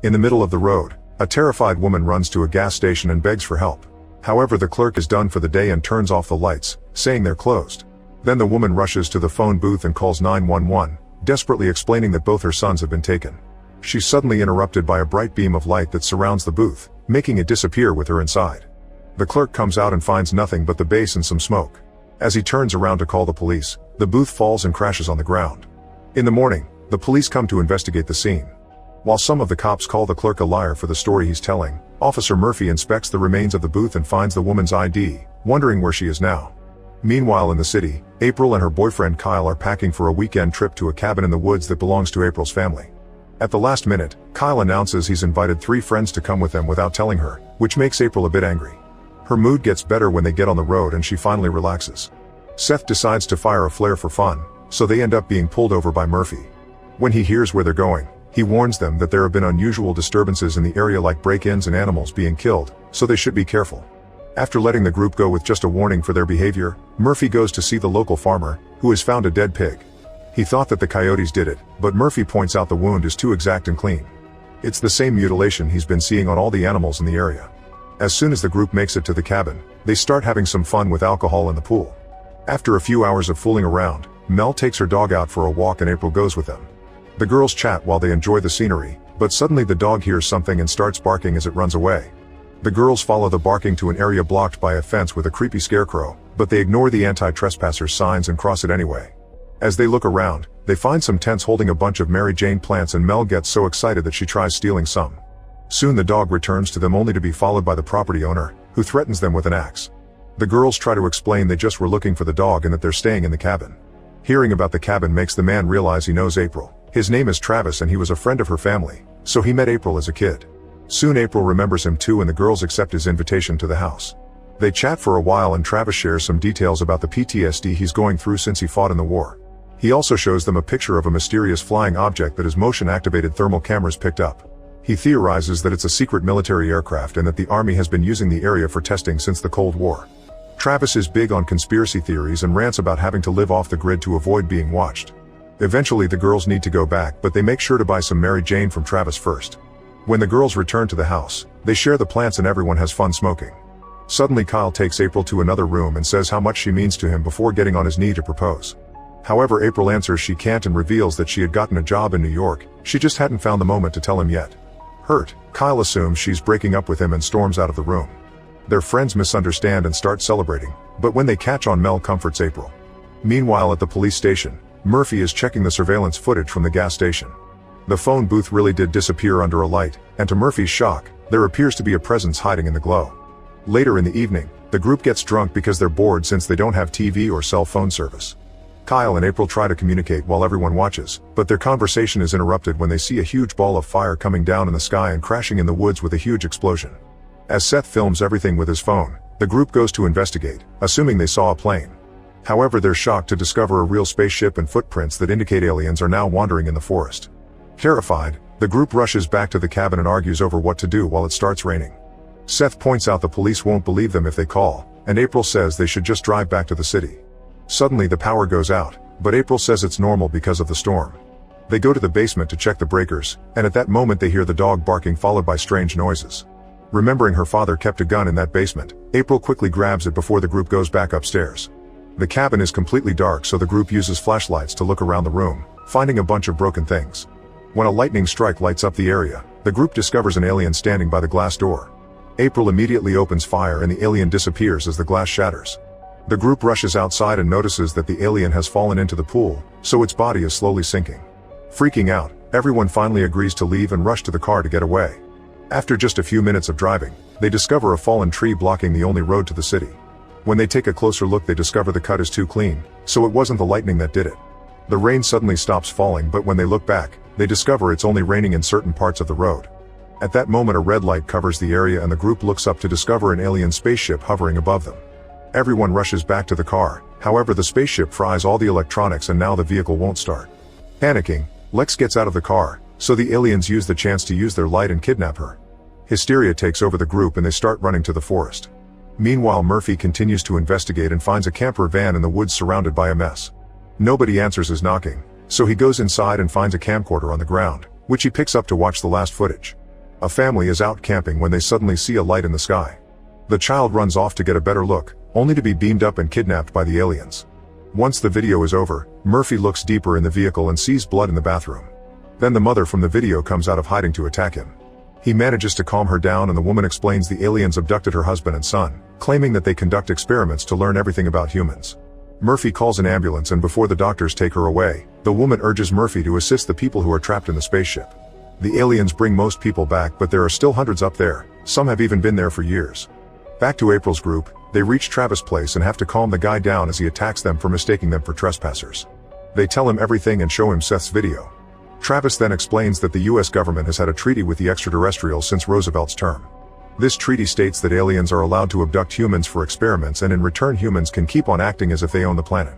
In the middle of the road, a terrified woman runs to a gas station and begs for help. However, the clerk is done for the day and turns off the lights, saying they're closed. Then the woman rushes to the phone booth and calls 911, desperately explaining that both her sons have been taken. She's suddenly interrupted by a bright beam of light that surrounds the booth, making it disappear with her inside. The clerk comes out and finds nothing but the base and some smoke. As he turns around to call the police, the booth falls and crashes on the ground. In the morning, the police come to investigate the scene. While some of the cops call the clerk a liar for the story he's telling, Officer Murphy inspects the remains of the booth and finds the woman's ID, wondering where she is now. Meanwhile in the city, April and her boyfriend Kyle are packing for a weekend trip to a cabin in the woods that belongs to April's family. At the last minute, Kyle announces he's invited 3 friends to come with them without telling her, which makes April a bit angry. Her mood gets better when they get on the road and she finally relaxes. Seth decides to fire a flare for fun, so they end up being pulled over by Murphy. When he hears where they're going, he warns them that there have been unusual disturbances in the area like break-ins and animals being killed, so they should be careful. After letting the group go with just a warning for their behavior, Murphy goes to see the local farmer, who has found a dead pig. He thought that the coyotes did it, but Murphy points out the wound is too exact and clean. It's the same mutilation he's been seeing on all the animals in the area. As soon as the group makes it to the cabin, they start having some fun with alcohol in the pool. After a few hours of fooling around, Mel takes her dog out for a walk and April goes with them. The girls chat while they enjoy the scenery, but suddenly the dog hears something and starts barking as it runs away. The girls follow the barking to an area blocked by a fence with a creepy scarecrow, but they ignore the anti-trespassers signs and cross it anyway. As they look around, they find some tents holding a bunch of Mary Jane plants and Mel gets so excited that she tries stealing some. Soon the dog returns to them only to be followed by the property owner, who threatens them with an axe. The girls try to explain they just were looking for the dog and that they're staying in the cabin. Hearing about the cabin makes the man realize he knows April. His name is Travis and he was a friend of her family, so he met April as a kid. Soon April remembers him too and the girls accept his invitation to the house. They chat for a while and Travis shares some details about the PTSD he's going through since he fought in the war. He also shows them a picture of a mysterious flying object that his motion-activated thermal cameras picked up. He theorizes that it's a secret military aircraft and that the army has been using the area for testing since the Cold War. Travis is big on conspiracy theories and rants about having to live off the grid to avoid being watched. Eventually the girls need to go back, but they make sure to buy some Mary Jane from Travis first. When the girls return to the house, they share the plants and everyone has fun smoking. Suddenly Kyle takes April to another room and says how much she means to him before getting on his knee to propose. However, April answers she can't and reveals that she had gotten a job in New York, she just hadn't found the moment to tell him yet. Hurt, Kyle assumes she's breaking up with him and storms out of the room. Their friends misunderstand and start celebrating, but when they catch on, Mel comforts April. Meanwhile at the police station, Murphy is checking the surveillance footage from the gas station. The phone booth really did disappear under a light, and to Murphy's shock, there appears to be a presence hiding in the glow. Later in the evening, the group gets drunk because they're bored since they don't have TV or cell phone service. Kyle and April try to communicate while everyone watches, but their conversation is interrupted when they see a huge ball of fire coming down in the sky and crashing in the woods with a huge explosion. As Seth films everything with his phone, the group goes to investigate, assuming they saw a plane. However, they're shocked to discover a real spaceship and footprints that indicate aliens are now wandering in the forest. Terrified, the group rushes back to the cabin and argues over what to do while it starts raining. Seth points out the police won't believe them if they call, and April says they should just drive back to the city. Suddenly the power goes out, but April says it's normal because of the storm. They go to the basement to check the breakers, and at that moment they hear the dog barking followed by strange noises. Remembering her father kept a gun in that basement, April quickly grabs it before the group goes back upstairs. The cabin is completely dark, so the group uses flashlights to look around the room, finding a bunch of broken things. When a lightning strike lights up the area, the group discovers an alien standing by the glass door. April immediately opens fire and the alien disappears as the glass shatters. The group rushes outside and notices that the alien has fallen into the pool, so its body is slowly sinking. Freaking out, everyone finally agrees to leave and rush to the car to get away. After just a few minutes of driving, they discover a fallen tree blocking the only road to the city. When they take a closer look, they discover the cut is too clean, so it wasn't the lightning that did it. The rain suddenly stops falling, but when they look back, they discover it's only raining in certain parts of the road. At that moment a red light covers the area and the group looks up to discover an alien spaceship hovering above them. Everyone rushes back to the car, however the spaceship fries all the electronics and now the vehicle won't start. Panicking, Lex gets out of the car, so the aliens use the chance to use their light and kidnap her. Hysteria takes over the group and they start running to the forest. Meanwhile Murphy continues to investigate and finds a camper van in the woods surrounded by a mess. Nobody answers his knocking, so he goes inside and finds a camcorder on the ground, which he picks up to watch the last footage. A family is out camping when they suddenly see a light in the sky. The child runs off to get a better look, only to be beamed up and kidnapped by the aliens. Once the video is over, Murphy looks deeper in the vehicle and sees blood in the bathroom. Then the mother from the video comes out of hiding to attack him. He manages to calm her down and the woman explains the aliens abducted her husband and son, claiming that they conduct experiments to learn everything about humans. Murphy calls an ambulance and before the doctors take her away, the woman urges Murphy to assist the people who are trapped in the spaceship. The aliens bring most people back but there are still hundreds up there, some have even been there for years. Back to April's group, they reach Travis' place and have to calm the guy down as he attacks them for mistaking them for trespassers. They tell him everything and show him Seth's video. Travis then explains that the US government has had a treaty with the Extraterrestrials since Roosevelt's term. This treaty states that aliens are allowed to abduct humans for experiments and in return humans can keep on acting as if they own the planet.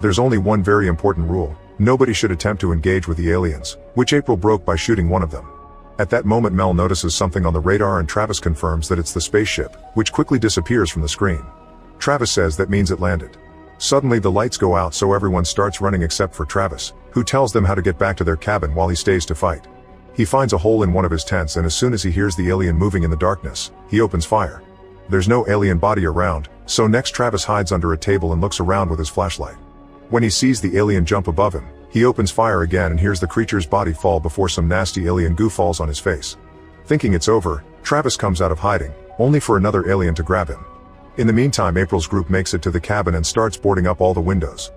There's only one very important rule: nobody should attempt to engage with the aliens, which April broke by shooting one of them. At that moment Mel notices something on the radar and Travis confirms that it's the spaceship, which quickly disappears from the screen. Travis says that means it landed. Suddenly the lights go out so everyone starts running except for Travis, who tells them how to get back to their cabin while he stays to fight. He finds a hole in one of his tents and as soon as he hears the alien moving in the darkness, he opens fire. There's no alien body around, so next Travis hides under a table and looks around with his flashlight. When he sees the alien jump above him, he opens fire again and hears the creature's body fall before some nasty alien goo falls on his face. Thinking it's over, Travis comes out of hiding, only for another alien to grab him. In the meantime April's group makes it to the cabin and starts boarding up all the windows.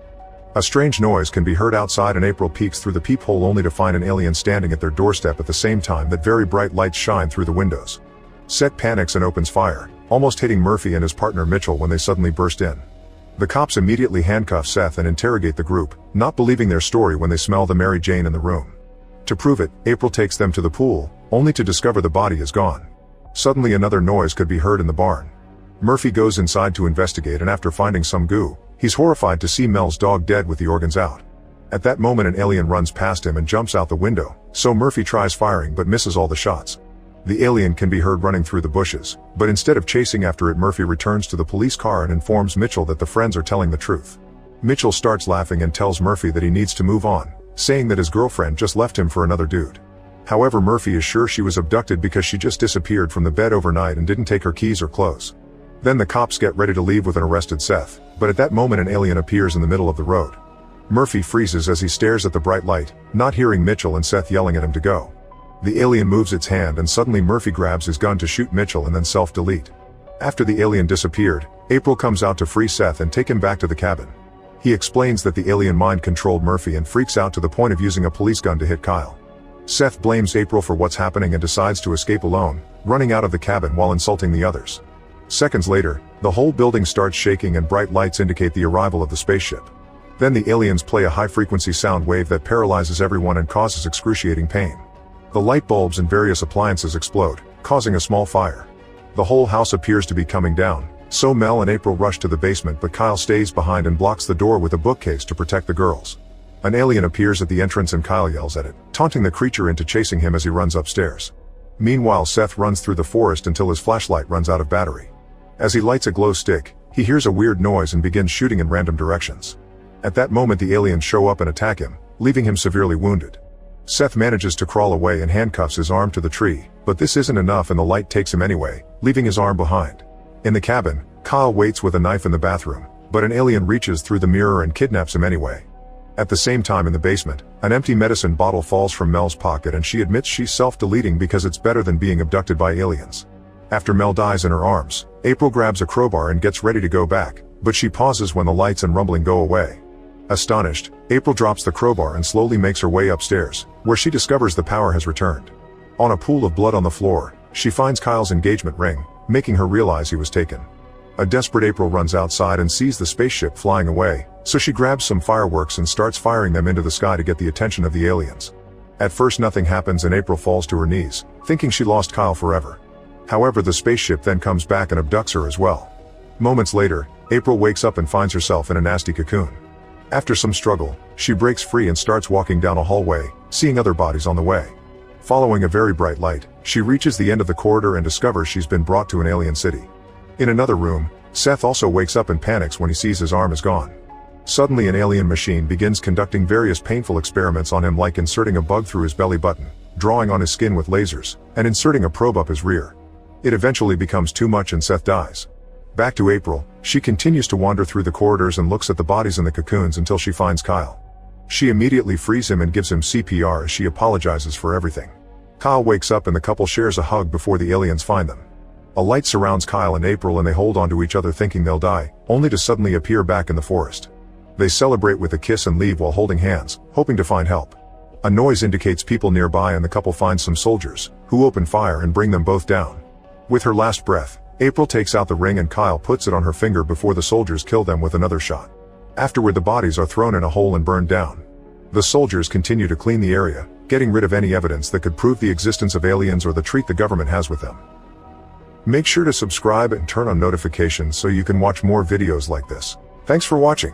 A strange noise can be heard outside and April peeks through the peephole only to find an alien standing at their doorstep at the same time that very bright lights shine through the windows. Seth panics and opens fire, almost hitting Murphy and his partner Mitchell when they suddenly burst in. The cops immediately handcuff Seth and interrogate the group, not believing their story when they smell the Mary Jane in the room. To prove it, April takes them to the pool, only to discover the body is gone. Suddenly another noise could be heard in the barn. Murphy goes inside to investigate and after finding some goo, he's horrified to see Mel's dog dead with the organs out. At that moment an alien runs past him and jumps out the window, so Murphy tries firing but misses all the shots. The alien can be heard running through the bushes, but instead of chasing after it Murphy returns to the police car and informs Mitchell that the friends are telling the truth. Mitchell starts laughing and tells Murphy that he needs to move on, saying that his girlfriend just left him for another dude. However, Murphy is sure she was abducted because she just disappeared from the bed overnight and didn't take her keys or clothes. Then the cops get ready to leave with an arrested Seth, but at that moment an alien appears in the middle of the road. Murphy freezes as he stares at the bright light, not hearing Mitchell and Seth yelling at him to go. The alien moves its hand and suddenly Murphy grabs his gun to shoot Mitchell and then self-delete. After the alien disappeared, April comes out to free Seth and take him back to the cabin. He explains that the alien mind-controlled Murphy and freaks out to the point of using a police gun to hit Kyle. Seth blames April for what's happening and decides to escape alone, running out of the cabin while insulting the others. Seconds later, the whole building starts shaking and bright lights indicate the arrival of the spaceship. Then the aliens play a high-frequency sound wave that paralyzes everyone and causes excruciating pain. The light bulbs and various appliances explode, causing a small fire. The whole house appears to be coming down, so Mel and April rush to the basement but Kyle stays behind and blocks the door with a bookcase to protect the girls. An alien appears at the entrance and Kyle yells at it, taunting the creature into chasing him as he runs upstairs. Meanwhile Seth runs through the forest until his flashlight runs out of battery. As he lights a glow stick, he hears a weird noise and begins shooting in random directions. At that moment the aliens show up and attack him, leaving him severely wounded. Seth manages to crawl away and handcuffs his arm to the tree, but this isn't enough and the light takes him anyway, leaving his arm behind. In the cabin, Kyle waits with a knife in the bathroom, but an alien reaches through the mirror and kidnaps him anyway. At the same time in the basement, an empty medicine bottle falls from Mel's pocket and she admits she's self-deleting because it's better than being abducted by aliens. After Mel dies in her arms, April grabs a crowbar and gets ready to go back, but she pauses when the lights and rumbling go away. Astonished, April drops the crowbar and slowly makes her way upstairs, where she discovers the power has returned. On a pool of blood on the floor, she finds Kyle's engagement ring, making her realize he was taken. A desperate April runs outside and sees the spaceship flying away, so she grabs some fireworks and starts firing them into the sky to get the attention of the aliens. At first nothing happens and April falls to her knees, thinking she lost Kyle forever. However, the spaceship then comes back and abducts her as well. Moments later, April wakes up and finds herself in a nasty cocoon. After some struggle, she breaks free and starts walking down a hallway, seeing other bodies on the way. Following a very bright light, she reaches the end of the corridor and discovers she's been brought to an alien city. In another room, Seth also wakes up and panics when he sees his arm is gone. Suddenly an alien machine begins conducting various painful experiments on him, like inserting a bug through his belly button, drawing on his skin with lasers, and inserting a probe up his rear. It eventually becomes too much and Seth dies. Back to April, she continues to wander through the corridors and looks at the bodies in the cocoons until she finds Kyle. She immediately frees him and gives him CPR as she apologizes for everything. Kyle wakes up and the couple shares a hug before the aliens find them. A light surrounds Kyle and April and they hold onto each other thinking they'll die, only to suddenly appear back in the forest. They celebrate with a kiss and leave while holding hands, hoping to find help. A noise indicates people nearby and the couple finds some soldiers, who open fire and bring them both down. With her last breath, April takes out the ring and Kyle puts it on her finger before the soldiers kill them with another shot. Afterward, the bodies are thrown in a hole and burned down. The soldiers continue to clean the area, getting rid of any evidence that could prove the existence of aliens or the treat the government has with them. Make sure to subscribe and turn on notifications so you can watch more videos like this. Thanks for watching.